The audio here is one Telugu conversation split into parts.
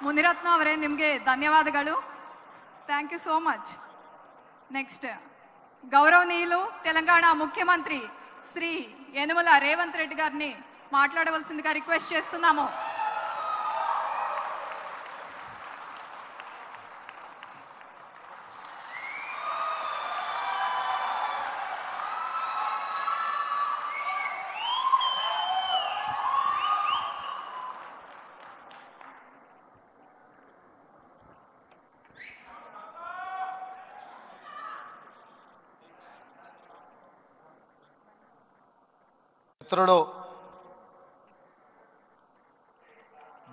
ಮುನಿರತ್ನ ಅವರೇ ನಿಮಗೆ ಧನ್ಯವಾದಗಳು. Thank you so much. Next గౌరవనీయులు తెలంగాణ ముఖ్యమంత్రి శ్రీ యనుమల రేవంత్ రెడ్డి గారిని మాట్లాడవలసిందిగా రిక్వెస్ట్ చేస్తున్నాము. మిత్రుడు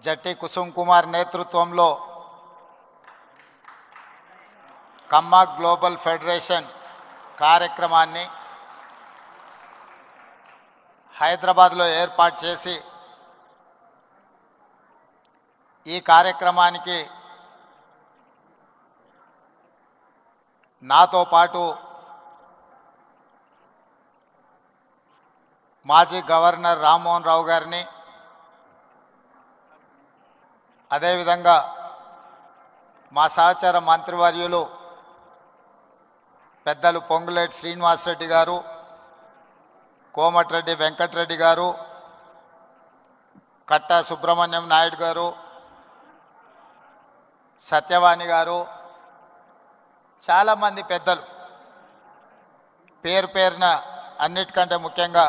జట్టి కుసుమ్ కుమార్ నేతృత్వంలో కమ్మ గ్లోబల్ ఫెడరేషన్ కార్యక్రమాన్ని హైదరాబాద్లో ఏర్పాటు చేసి ఈ కార్యక్రమానికి నాతో పాటు మాజీ గవర్నర్ రామ్మోహన్ రావు గారిని, అదేవిధంగా మా సహచర మంత్రివర్యులు పెద్దలు పొంగులేటి శ్రీనివాసరెడ్డి గారు, కోమటిరెడ్డి వెంకటరెడ్డి గారు, కట్టా సుబ్రహ్మణ్యం నాయుడు గారు, సత్యవాణి గారు, చాలామంది పెద్దలు, పేరు పేరున అన్నిటికంటే ముఖ్యంగా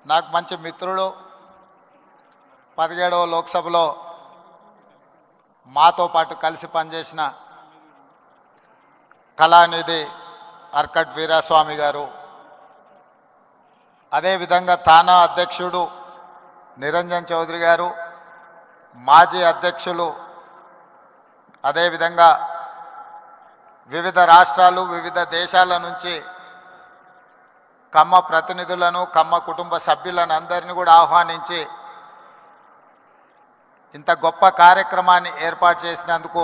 నాకు మంచి మిత్రుడు, 17వ లోక్సభలో మాతో పాటు కలిసి పనిచేసిన కళానిధి అర్కట్ వీరాస్వామి గారు, అదేవిధంగా తానా అధ్యక్షుడు నిరంజన్ చౌదరి గారు, మాజీ అధ్యక్షులు, అదేవిధంగా వివిధ రాష్ట్రాలు వివిధ దేశాల నుంచి కమ్మ ప్రతినిధులను, కమ్మ కుటుంబ సభ్యులను అందరినీ కూడా ఆహ్వానించి ఇంత గొప్ప కార్యక్రమాన్ని ఏర్పాటు చేసినందుకు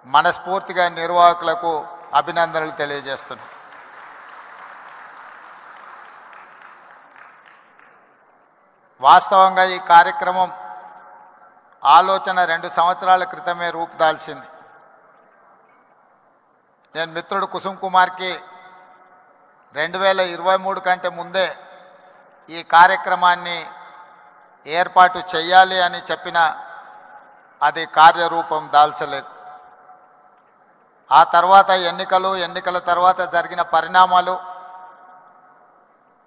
మనస్ఫూర్తిగా నిర్వాహకులకు అభినందనలు తెలియజేస్తున్నాను. వాస్తవంగా ఈ కార్యక్రమం ఆలోచన 2 సంవత్సరాల క్రితమే రూపుదాల్చింది. నేను మిత్రుడు కుసుమ్ కుమార్కి 2023 కంటే ముందే ఈ కార్యక్రమాన్ని ఏర్పాటు చేయాలి అని చెప్పిన అది కార్యరూపం దాల్చలేదు. ఆ తర్వాత ఎన్నికల తర్వాత జరిగిన పరిణామాలు,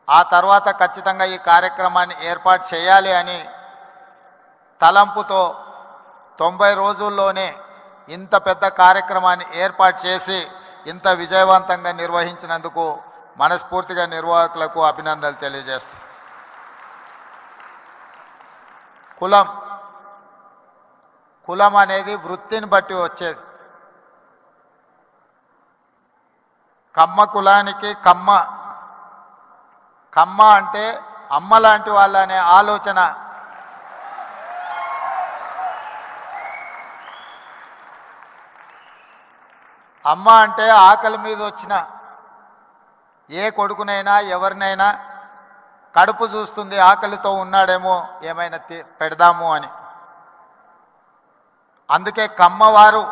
ఆ తర్వాత ఖచ్చితంగా ఈ కార్యక్రమాన్ని ఏర్పాటు చేయాలి అని తలంపుతో 90 రోజుల్లోనే ఇంత పెద్ద కార్యక్రమాన్ని ఏర్పాటు చేసి ఇంత విజయవంతంగా నిర్వహించినందుకు మనస్ఫూర్తిగా నిర్వాహకులకు అభినందనలు తెలియజేస్తున్నాను. కులం అనేది వృత్తిని బట్టి వచ్చేది. కమ్మ కులానికి కమ్మ అంటే అమ్మ లాంటి వాళ్ళ అనే ఆలోచన అమ్మ అంటే ఆకలి మీద వచ్చిన ఏ కొడుకునైనా ఎవరినైనా కడుపు చూస్తుంది, ఆకలితో ఉన్నాడేమో ఏమైనా పెడదాము అని. అందుకే కమ్మవారు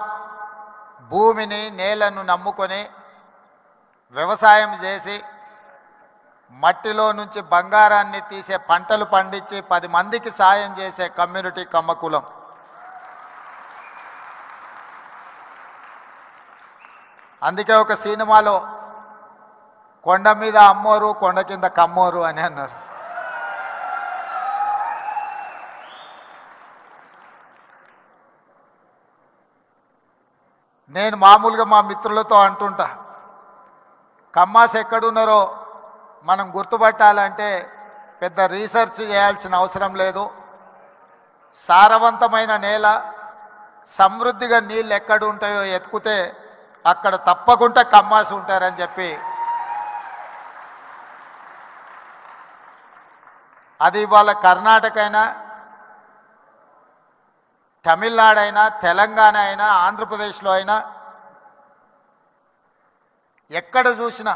భూమిని నేలను నమ్ముకొని వ్యవసాయం చేసి మట్టిలో నుంచి బంగారాన్ని తీసే పంటలు పండించి 10 మందికి సాయం చేసే కమ్యూనిటీ కమ్మ కులం. అందుకే ఒక సినిమాలో కొండ మీద అమ్మోరు కొండ కింద కమ్మోరు అని అన్నారు. నేను మామూలుగా మా మిత్రులతో అంటుంటా, కమ్మాస్ ఎక్కడున్నారో మనం గుర్తుపట్టాలంటే పెద్ద రీసెర్చ్ చేయాల్సిన అవసరం లేదు. సారవంతమైన నేల, సమృద్ధిగా నీళ్ళు ఎక్కడ ఉంటాయో ఎత్తుకుతే అక్కడ తప్పకుండా కమ్మాస్ ఉంటారని చెప్పి, అది ఇవాళ కర్ణాటక అయినా, తమిళనాడు అయినా, తెలంగాణ అయినా, ఆంధ్రప్రదేశ్లో అయినా ఎక్కడ చూసినా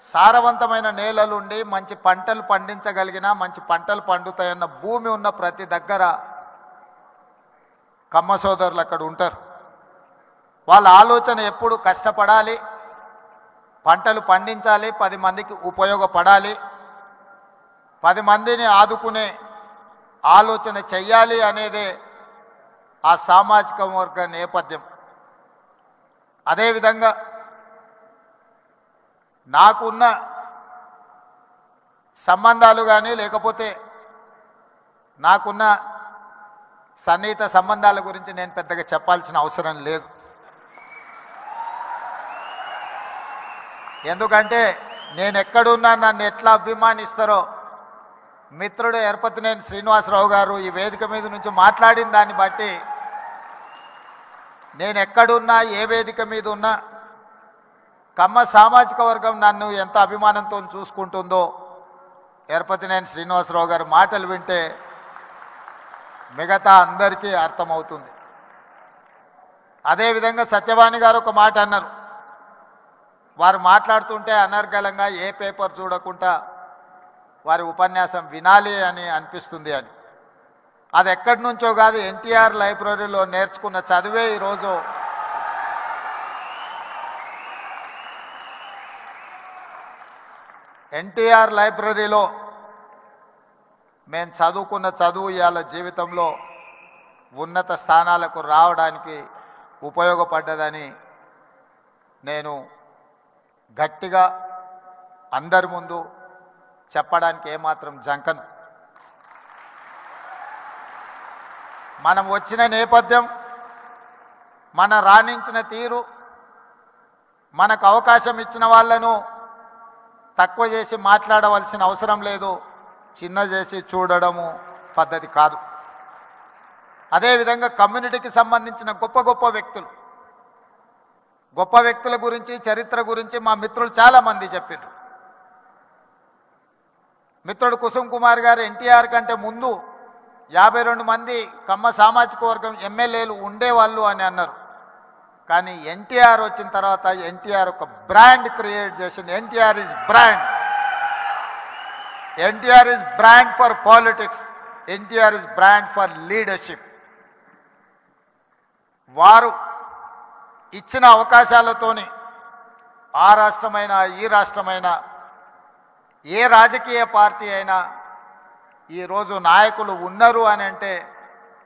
సారవంతమైన నేలలుండి మంచి పంటలు పండించగలిగిన, మంచి పంటలు పండుతాయన్న భూమి ఉన్న ప్రతి దగ్గర కమ్మ సోదరులు అక్కడ ఉంటారు. వాళ్ళ ఆలోచన ఎప్పుడు కష్టపడాలి, పంటలు పండించాలి, 10 మందికి ఉపయోగపడాలి, 10 మందిని ఆదుకునే ఆలోచన చెయ్యాలి అనేదే ఆ సామాజిక వర్గ నేపథ్యం. అదేవిధంగా నాకున్న సంబంధాలు కానీ లేకపోతే నాకున్న సన్నిహిత సంబంధాల గురించి నేను పెద్దగా చెప్పాల్సిన అవసరం లేదు. ఎందుకంటే నేను ఎక్కడున్నా నన్ను ఎట్లా అభిమానిస్తారో మిత్రుడు ఎరపతినేని శ్రీనివాసరావు గారు ఈ వేదిక మీద నుంచి మాట్లాడిన దాన్ని బట్టి నేను ఎక్కడున్నా ఏ వేదిక మీద ఉన్నా కమ్మ సామాజిక వర్గం నన్ను ఎంత అభిమానంతో చూసుకుంటుందో ఎరపతినేని శ్రీనివాసరావు గారి మాటలు వింటే మిగతా అందరికీ అర్థమవుతుంది. అదేవిధంగా సత్యవాణి గారు ఒక మాట అన్నారు. వారు మాట్లాడుతుంటే అనర్గళంగా ఏ పేపర్ చూడకుండా వారి ఉపన్యాసం వినాలి అని అనిపిస్తుంది అని. అది ఎక్కడి నుంచో కాదు, ఎన్టీఆర్ లైబ్రరీలో నేర్చుకున్న చదివే ఈరోజు ఎన్టీఆర్ లైబ్రరీలో మేము చదువుకున్న చదువు ఇవాళ జీవితంలో ఉన్నత స్థానాలకు రావడానికి ఉపయోగపడ్డదని నేను గట్టిగా అందరి ముందు చెప్పడానికి ఏమాత్రం జంకను. మనం వచ్చిన నేపథ్యం, మన రాణించిన తీరు, మనకు అవకాశం ఇచ్చిన వాళ్ళను తక్కువ చేసి మాట్లాడవలసిన అవసరం లేదు, చిన్న చేసి చూడడము పద్ధతి కాదు. అదేవిధంగా కమ్యూనిటీకి సంబంధించిన గొప్ప వ్యక్తుల గురించి చరిత్ర గురించి మా మిత్రులు చాలామంది చెప్పారు. మిత్రుడు కుసుమ్ కుమార్ గారు ఎన్టీఆర్ కంటే ముందు 52 మంది కమ్మ సామాజిక వర్గం ఎమ్మెల్యేలు ఉండేవాళ్ళు అని అన్నారు. కానీ ఎన్టీఆర్ వచ్చిన తర్వాత ఎన్టీఆర్ ఒక బ్రాండ్ క్రియేట్ చేసింది. NTR is brand. NTR is brand for politics. NTR is brand for leadership. వారు ఇచ్చిన అవకాశాలతోని ఆ రాష్ట్రమైనా ఈ రాష్ట్రమైనా ఏ రాజకీయ పార్టీ అయినా ఈరోజు నాయకులు ఉన్నారు అని అంటే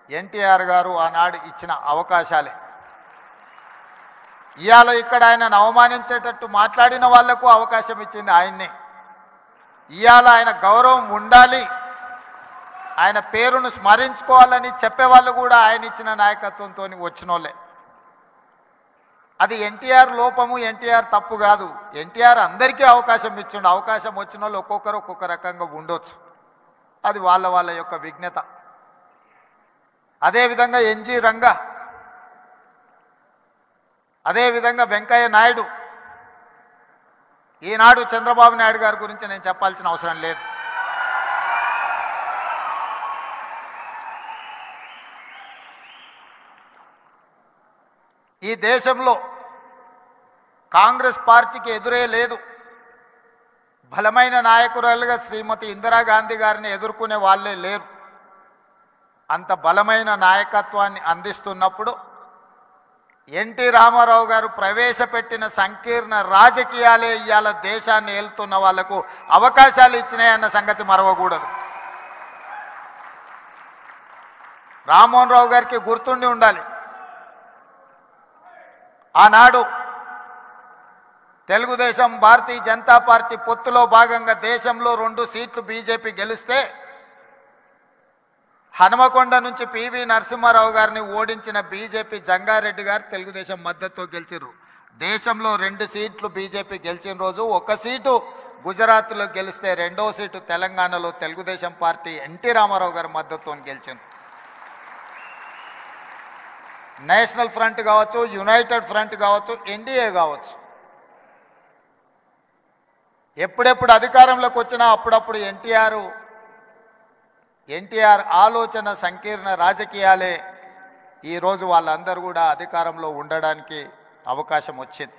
ఎన్టీఆర్ గారు ఆనాడు ఇచ్చిన అవకాశాలే. ఇవాళ ఇక్కడ ఆయనను అవమానించేటట్టు మాట్లాడిన వాళ్లకు అవకాశం ఇచ్చింది ఆయన్నే. ఇవాళ ఆయన గౌరవం ఉండాలి, ఆయన పేరును స్మరించుకోవాలని చెప్పేవాళ్ళు కూడా ఆయన ఇచ్చిన నాయకత్వంతో వచ్చినోళ్ళే. అది ఎన్టీఆర్ లోపము, ఎన్టీఆర్ తప్పు కాదు. ఎన్టీఆర్ అందరికీ అవకాశం ఇచ్చిండు. అవకాశం వచ్చిన వాళ్ళు ఒక్కొక్కరు ఒక్కొక్క రకంగా ఉండొచ్చు, అది వాళ్ళ యొక్క విజ్ఞత. అదేవిధంగా ఎన్జి రంగా, అదేవిధంగా వెంకయ్య నాయుడు. ఈనాడు చంద్రబాబు నాయుడు గారి గురించి నేను చెప్పాల్సిన అవసరం లేదు. ఈ దేశంలో కాంగ్రెస్ పార్టీకి ఎదురే లేదు. బలమైన నాయకురాలుగా శ్రీమతి ఇందిరాగాంధీ గారిని ఎదుర్కొనే వాళ్ళే లేరు. అంత బలమైన నాయకత్వాన్ని అందిస్తున్నప్పుడు ఎన్టీ రామారావు గారు ప్రవేశపెట్టిన సంకీర్ణ రాజకీయాలే ఇవాళ దేశాన్ని ఏలుతున్న వాళ్లకు అవకాశాలు ఇచ్చినాయన్న సంగతి మరవకూడదు. రామ్మోహన్ రావు గారికి గుర్తుండి ఉండాలి, ఆనాడు తెలుగుదేశం భారతీయ జనతా పార్టీ పొత్తులో భాగంగా దేశంలో 2 సీట్లు బీజేపీ గెలిస్తే హనుమకొండ నుంచి పివి నరసింహారావు గారిని ఓడించిన బీజేపీ జంగారెడ్డి గారు తెలుగుదేశం మద్దతుతో గెలిచారు. దేశంలో 2 సీట్లు బీజేపీ గెలిచిన రోజు 1 సీటు గుజరాత్లో గెలిస్తే 2వ సీటు తెలంగాణలో తెలుగుదేశం పార్టీ ఎన్టీ రామారావు గారి మద్దతుతో గెలిచింది. నేషనల్ ఫ్రంట్ కావచ్చు, యునైటెడ్ ఫ్రంట్ కావచ్చు, ఎన్డీఏ కావచ్చు, ఎప్పుడెప్పుడు అధికారంలోకి వచ్చినా అప్పుడప్పుడు ఎన్టీఆర్ ఆలోచన సంకీర్ణ రాజకీయాలే ఈరోజు వాళ్ళందరూ కూడా అధికారంలో ఉండడానికి అవకాశం వచ్చింది.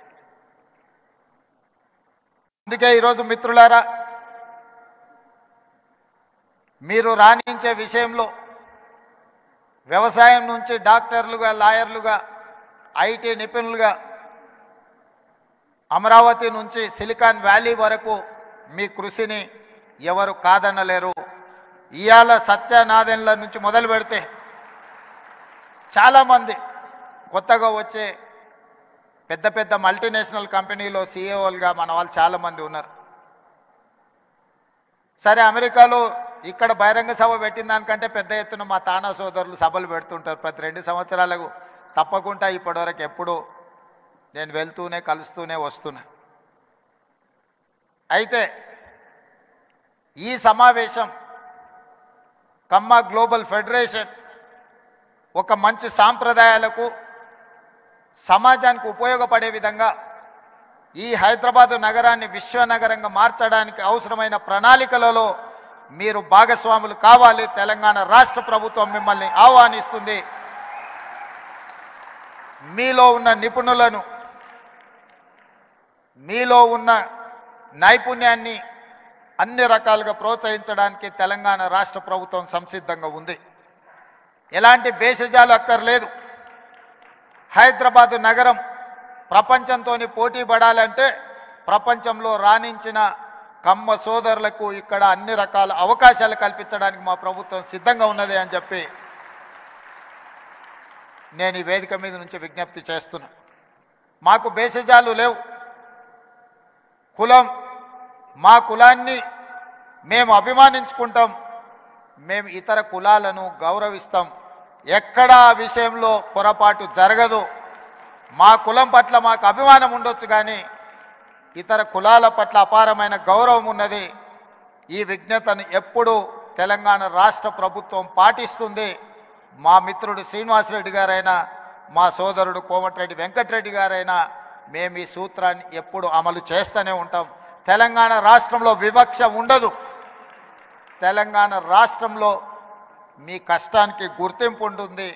అందుకే ఈరోజు మిత్రులారా, మీరు రాణించే విషయంలో వ్యవసాయం నుంచి డాక్టర్లుగా, లాయర్లుగా, ఐటీ నిపుణులుగా, అమరావతి నుంచి సిలికాన్ వ్యాలీ వరకు మీ కృషిని ఎవరు కాదనలేరు. ఇవాళ సత్యనాదెన్ల నుంచి మొదలు పెడితే చాలామంది కొత్తగా వచ్చే పెద్ద పెద్ద మల్టీనేషనల్ కంపెనీలో సీఈఓలుగా మన వాళ్ళు చాలామంది ఉన్నారు. సరే, అమెరికాలో ఇక్కడ బహిరంగ సభ పెట్టిన దానికంటే పెద్ద ఎత్తున మా తానా సోదరులు సభలు పెడుతుంటారు ప్రతి 2 సంవత్సరాలకు. తప్పకుండా ఇప్పటివరకు ఎప్పుడూ నేను వెళ్తూనే కలుస్తూనే వస్తున్నా. అయితే ఈ సమావేశం కమ్మ గ్లోబల్ ఫెడరేషన్ ఒక మంచి సాంప్రదాయాలకు, సమాజానికి ఉపయోగపడే విధంగా ఈ హైదరాబాదు నగరాన్ని విశ్వనగరంగా మార్చడానికి అవసరమైన ప్రణాళికలలో మీరు భాగస్వాములు కావాలి. తెలంగాణ రాష్ట్ర ప్రభుత్వం మిమ్మల్ని ఆహ్వానిస్తుంది. మీలో ఉన్న నిపుణులను, మీలో ఉన్న నైపుణ్యాన్ని అన్ని రకాలుగా ప్రోత్సహించడానికి తెలంగాణ రాష్ట్ర ప్రభుత్వం సంసిద్ధంగా ఉంది. ఎలాంటి భేషజాలు అక్కర్లేదు. హైదరాబాదు నగరం ప్రపంచంతో పోటీ పడాలంటే ప్రపంచంలో రాణించిన కమ్మ సోదరులకు ఇక్కడ అన్ని రకాల అవకాశాలు కల్పించడానికి మా ప్రభుత్వం సిద్ధంగా ఉన్నది అని చెప్పి నేను ఈ వేదిక మీద నుంచి విజ్ఞప్తి చేస్తున్నా. మాకు భేషజాలు లేవు. కులం, మా కులాన్ని మేము అభిమానించుకుంటాం. మేము ఇతర కులాలను గౌరవిస్తాం. ఎక్కడా ఆ విషయంలో పొరపాటు జరగదు. మా కులం పట్ల మాకు అభిమానం ఉండొచ్చు, కానీ ఇతర కులాల పట్ల అపారమైన గౌరవం ఉన్నది. ఈ విజ్ఞతను ఎప్పుడూ తెలంగాణ రాష్ట్ర ప్రభుత్వం పాటిస్తుంది. మా మిత్రుడు శ్రీనివాసరెడ్డి గారైనా, మా సోదరుడు కోమటిరెడ్డి వెంకటరెడ్డి గారైనా మేము ఈ సూత్రాన్ని ఎప్పుడు అమలు చేస్తూనే ఉంటాం. తెలంగాణ రాష్ట్రంలో వివక్ష ఉండదు. తెలంగాణ రాష్ట్రంలో మీ కష్టానికి గుర్తింపు ఉంటుంది,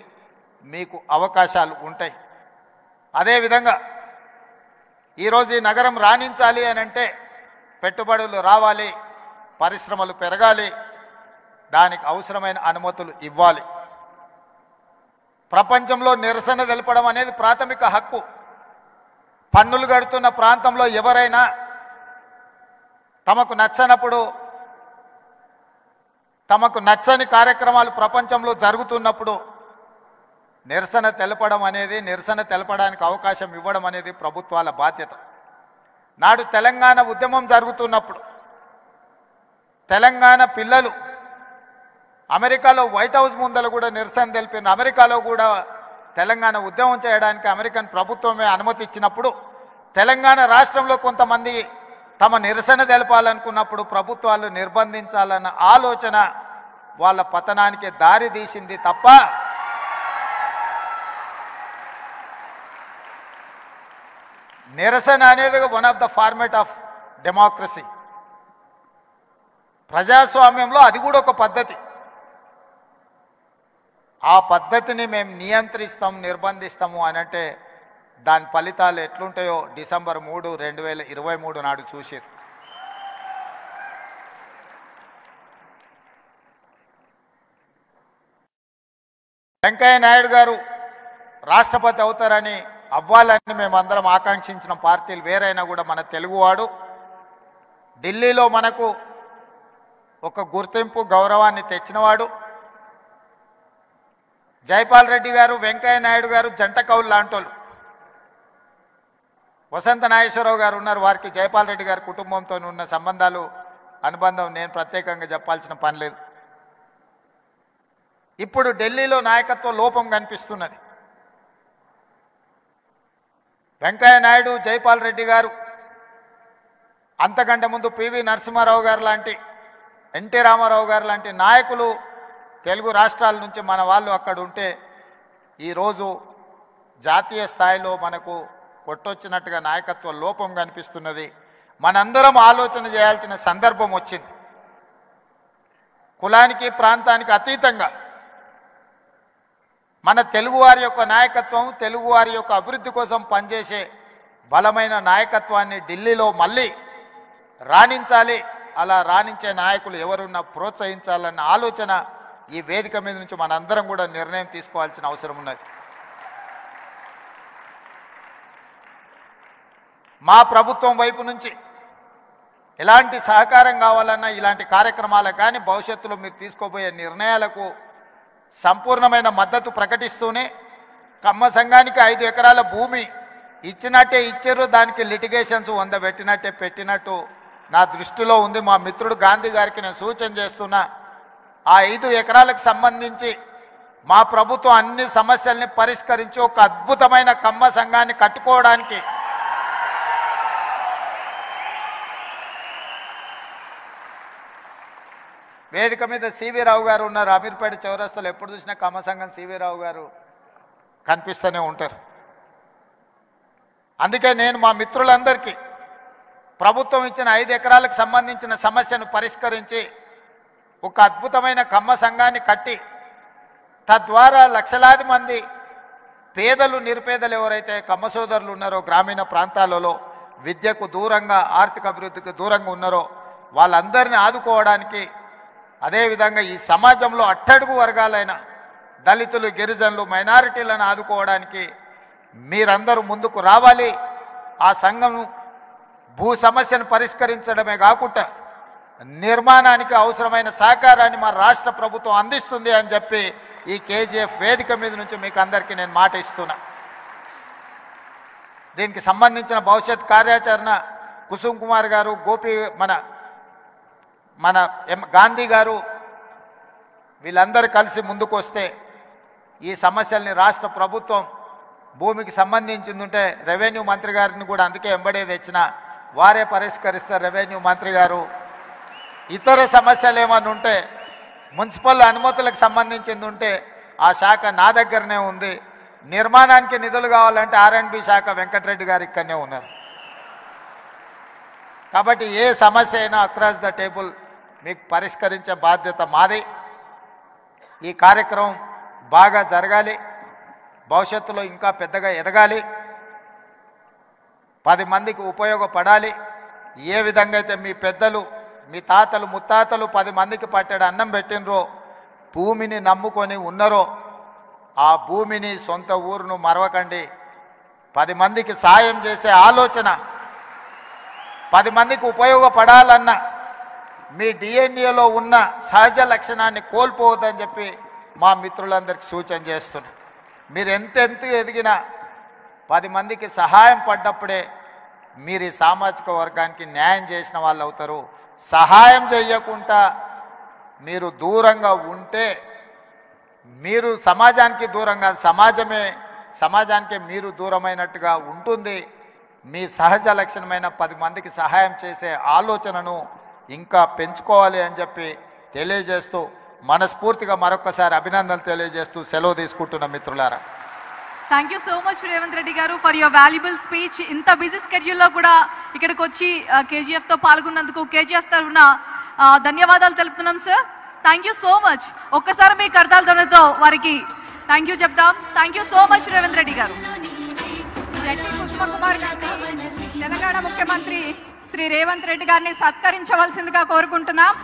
మీకు అవకాశాలు ఉంటాయి. అదేవిధంగా ఈరోజు ఈ నగరం రాణించాలి అని అంటే పెట్టుబడులు రావాలి, పరిశ్రమలు పెరగాలి, దానికి అవసరమైన అనుమతులు ఇవ్వాలి. ప్రపంచంలో నిరసన తెలపడం అనేది ప్రాథమిక హక్కు. పన్నులు కడుతున్న ప్రాంతంలో ఎవరైనా తమకు నచ్చనప్పుడు, తమకు నచ్చని కార్యక్రమాలు ప్రపంచంలో జరుగుతున్నప్పుడు నిరసన తెలపడం అనేది, నిరసన తెలపడానికి అవకాశం ఇవ్వడం అనేది ప్రభుత్వాల బాధ్యత. నాడు తెలంగాణ ఉద్యమం జరుగుతున్నప్పుడు తెలంగాణ పిల్లలు అమెరికాలో వైట్ హౌస్ ముందర కూడా నిరసన తెలిపిన, అమెరికాలో కూడా తెలంగాణ ఉద్యమం చేయడానికి అమెరికన్ ప్రభుత్వమే అనుమతి ఇచ్చినప్పుడు తెలంగాణ రాష్ట్రంలో కొంతమంది తమ నిరసన తెలపాలనుకున్నప్పుడు ప్రభుత్వాలు నిర్బంధించాలన్న ఆలోచన వాళ్ళ పతనానికి దారి తీసింది తప్ప నిరసన అనేది one of the format of democracy. ప్రజాస్వామ్యంలో అది కూడా ఒక పద్ధతి. ఆ పద్ధతిని మేము నియంత్రిస్తాం, నిర్బంధిస్తాము అని అంటే దాని ఫలితాలు ఎట్లుంటాయో డిసెంబర్ 3, 2023 నాడు చూసారు. వెంకయ్య నాయుడు గారు రాష్ట్రపతి అవుతారని, అవ్వాలని మేమందరం ఆకాంక్షించిన పార్టీలు వేరైనా కూడా మన తెలుగువాడు ఢిల్లీలో మనకు ఒక గుర్తింపు, గౌరవాన్ని తెచ్చినవాడు. జైపాల్ రెడ్డి గారు, వెంకయ్య నాయుడు గారు జంట కౌలు లాంటోళ్ళు. వసంత నాగేశ్వరరావు గారు ఉన్నారు, వారికి జైపాల్ రెడ్డి గారి కుటుంబంతో ఉన్న సంబంధాలు, అనుబంధం నేను ప్రత్యేకంగా చెప్పాల్సిన పని లేదు. ఇప్పుడు ఢిల్లీలో నాయకత్వ లోపం కనిపిస్తున్నది. వెంకయ్య నాయుడు, జైపాల్ రెడ్డి గారు, అంతకంటే ముందు పివి నరసింహారావు గారు లాంటి, ఎన్టీ రామారావు గారు లాంటి నాయకులు తెలుగు రాష్ట్రాల నుంచి మన వాళ్ళు అక్కడ ఉంటే ఈరోజు జాతీయ స్థాయిలో మనకు కొట్టొచ్చినట్టుగా నాయకత్వ లోపం కనిపిస్తున్నది. మనందరం ఆలోచన చేయాల్సిన సందర్భం వచ్చింది. కులానికి, ప్రాంతానికి అతీతంగా మన తెలుగువారి యొక్క నాయకత్వం, తెలుగువారి యొక్క అభివృద్ధి కోసం పనిచేసే బలమైన నాయకత్వాన్ని ఢిల్లీలో మళ్ళీ రాణించాలి. అలా రాణించే నాయకులు ఎవరున్నా ప్రోత్సహించాలన్న ఆలోచన ఈ వేదిక మీద నుంచి మనందరం కూడా నిర్ణయం తీసుకోవాల్సిన అవసరం ఉన్నది. మా ప్రభుత్వం వైపు నుంచి ఎలాంటి సహకారం కావాలన్నా ఇలాంటి కార్యక్రమాలకు కానీ భవిష్యత్తులో మీరు తీసుకోబోయే నిర్ణయాలకు సంపూర్ణమైన మద్దతు ప్రకటిస్తూనే కమ్మ సంఘానికి 5 ఎకరాల భూమి ఇచ్చినట్టే ఇచ్చారు, దానికి లిటిగేషన్స్ 100 పెట్టినట్టే పెట్టినట్టు నా దృష్టిలో ఉంది. మా మిత్రుడు గాంధీ గారికి నేను సూచన చేస్తున్నా, ఆ 5 ఎకరాలకు సంబంధించి మా ప్రభుత్వం అన్ని సమస్యల్ని పరిష్కరించి ఒక అద్భుతమైన కమ్మ సంఘాన్ని కట్టుకోవడానికి వేదిక మీద సివి రావు గారు ఉన్నారు. అమీర్పేట చౌరస్తాలో ఎప్పుడు చూసినా కమ్మ సంఘం సివి రావు గారు కనిపిస్తూనే ఉంటారు. అందుకే నేను మా మిత్రులందరికీ ప్రభుత్వం ఇచ్చిన 5 ఎకరాలకు సంబంధించిన సమస్యను పరిష్కరించి ఒక అద్భుతమైన కమ్మ సంఘాన్ని కట్టి తద్వారా లక్షలాది మంది పేదలు నిరుపేదలు ఎవరైతే కమ్మ సోదరులు ఉన్నారో గ్రామీణ ప్రాంతాలలో విద్యకు దూరంగా ఆర్థిక అభివృద్ధికి దూరంగా ఉన్నారో వాళ్ళందరినీ ఆదుకోవడానికి, అదేవిధంగా ఈ సమాజంలో అట్టడుగు వర్గాలైన దళితులు, గిరిజనులు, మైనారిటీలను ఆదుకోవడానికి మీరందరూ ముందుకు రావాలి. ఆ సంఘం భూ సమస్యను పరిష్కరించడమే కాకుండా నిర్మాణానికి అవసరమైన సహకారాన్ని మా రాష్ట్ర ప్రభుత్వం అందిస్తుంది అని చెప్పి ఈ కేజీఎఫ్ వేదిక మీద నుంచి మీకు అందరికీ నేను మాట ఇస్తున్నా. దీనికి సంబంధించిన భవిష్యత్ కార్యాచరణ కుసుమ్ కుమార్ గారు, గోపి మన గాంధీ గారు వీళ్ళందరూ కలిసి ముందుకు వస్తే ఈ సమస్యల్ని రాష్ట్ర ప్రభుత్వం భూమికి సంబంధించిందంటే రెవెన్యూ మంత్రి గారిని కూడా అందుకే ఎంబడే తెచ్చిన వారే పరిష్కరిస్తారు. రెవెన్యూ మంత్రి గారు ఇతర సమస్యలు ఏమన్నా ఉంటే మున్సిపల్ అనుమతులకు సంబంధించింది ఉంటే ఆ శాఖ నా దగ్గరనే ఉంది. నిర్మాణానికి నిధులు కావాలంటే R&B శాఖ వెంకటరెడ్డి గారు ఇక్కడనే ఉన్నారు. కాబట్టి ఏ సమస్య అయినా అక్రాస్ ద టేబుల్ మీకు పరిష్కరించే బాధ్యత మాది. ఈ కార్యక్రమం బాగా జరగాలి, భవిష్యత్తులో ఇంకా పెద్దగా ఎదగాలి, 10 మందికి ఉపయోగపడాలి. ఏ విధంగా అయితే మీ పెద్దలు, మీ తాతలు, ముత్తాతలు 10 మందికి పట్టెడు అన్నం పెట్టినరో, భూమిని నమ్ముకొని ఉన్నారో, ఆ భూమిని సొంత ఊరును మరవకండి. 10 మందికి సాయం చేసే ఆలోచన, 10 మందికి ఉపయోగపడాలన్న మీ డిఎన్ఏలో ఉన్న సహజ లక్షణాన్ని కోల్పోవద్దని చెప్పి మా మిత్రులందరికీ సూచన చేస్తున్నా. మీరు ఎంతెంత ఎదిగినా 10 మందికి సహాయం పడ్డప్పుడే మీరు ఈ సామాజిక వర్గానికి న్యాయం చేసిన వాళ్ళు అవుతారు. సహాయం చేయకుండా మీరు దూరంగా ఉంటే మీరు సమాజానికి దూరంగా, సమాజానికి మీరు దూరమైనట్టుగా ఉంటుంది. మీ సహజ లక్షణమైన 10 మందికి సహాయం చేసే ఆలోచనను ఇంకా పెంచుకోవాలి అని చెప్పి తెలియజేస్తూ మనస్ఫూర్తిగా మరొకసారి అభినందనలు తెలియజేస్తూ సెలవు తీసుకుంటున్న మిత్రులారా. Thank you so much Revanth Reddy గారు ఫర్ యువర్ వాల్యుబుల్ స్పీచ్. ఇంత బిజీ స్కెడ్యూల్లో కూడా ఇక్కడికి వచ్చి కేజీఎఫ్తో పాల్గొన్నందుకు కేజీఎఫ్ తరఫున ధన్యవాదాలు తెలుపుతున్నాం sir. Thank you so much. ఒక్కసారి మీ కర్తాల ధ్వనితో వారికి థ్యాంక్ యూ చెప్తాం. Thank you so much Revanth Reddy గారు. జడ్పీ కుసుమ కుమార్ గారిని తెలంగాణ ముఖ్యమంత్రి శ్రీ రేవంత్ రెడ్డి గారిని సత్కరించవలసిందిగా కోరుకుంటున్నాం.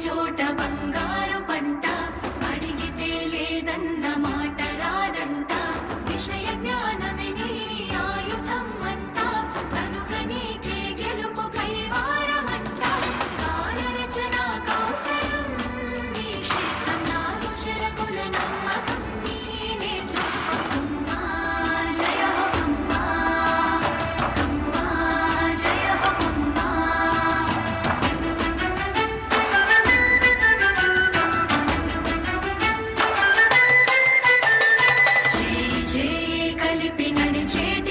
చోట బంగారు పంట అడిగితే లేదన్న మాట రాదంట, విషయ జ్ఞానమే నీ ఆయుధం అంట, కనుక నీకే గెలుపు కైవారమంట, కాల రచన కౌశలం నీ క్షేత్రం, నాలుగు చెరకుల నమ్మకం నీ నేతృత్వం. జయ హో కమ్మా, కమ్మా జయ హో కమ్మా. కలిపి నడిచేట